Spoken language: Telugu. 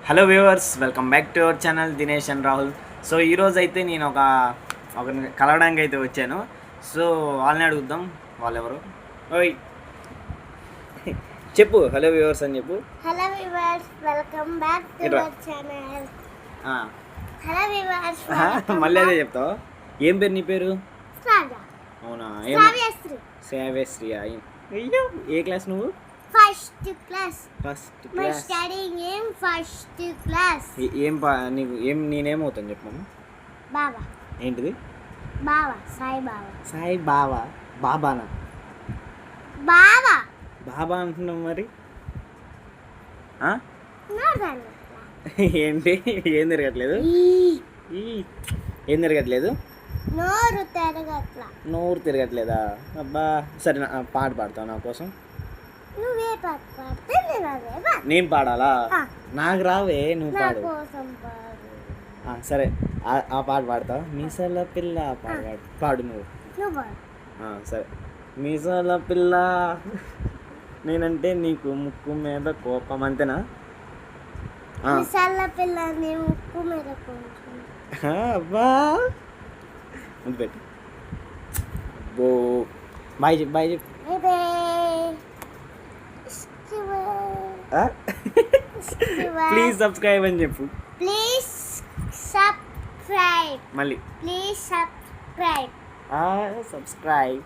Hello viewers, welcome back to our channel Dinesh and Rahul. So ఈరోజు అయితే నేను ఒకరిని కలవడానికి అయితే వచ్చాను. సో వాళ్ళని అడుగుద్దాం, వాళ్ళెవరు. ఓయ్ చెప్పు, హలో వ్యూవర్స్ అని చెప్పు. Hello viewers, welcome back to our channel. Hello viewers, మళ్ళీ అదే చెప్తావా? ఏం పేరు నీ పేరు? శ్రావ్య. అవునా? శ్రావ్యశ్రీ. శ్రావ్యశ్రీ. అయ్యో, ఏ క్లాస్ నువ్వు? First class. First my class. Studying in first class. నేనేమవుతాను చెప్పమ్మా? బాబా. ఏంటిది? బాబా, సాయి బాబా. సాయి బాబా. బాబానా? బాబా. బాబా అంటున్నాం మరి. నోర్దాను. ఏంటి? ఏం తిరగట్లేదు? ఏం తిరగట్లేదు? నోరు తిరగట్లా. నోరు తిరగట్లేదా? అబ్బా సరే, పాట పాడతావు నా కోసం? నువ్వే పాట పాడితే నేను అదే పాట. నేను పాడాలా? నాకు రావే, నువ్వు నా పాడు. కోసం పాడు. సరే, ఆ పాట పాడతావు. మీసాల పిల్ల పాడు నువ్వు. నువ్వు పాడు. సరే. మీసాల పిల్ల, నేనంటే నీకు ముక్కు మీద కోపం, అంతేనా? మిసాల పిల్ల నీ ముక్కు మీద కొంచెం. అబ్బా ముందు పెట్టు. అబ్బో, బాయ్ చెప్పు, బాయ్ చెప్పు. ఇదే ప్లీజ్ సబ్స్క్రైబ్ అని చెప్పు. Please subscribe. మళ్ళీ ప్లీజ్ సబ్స్క్రైబ్. సబ్స్క్రైబ్.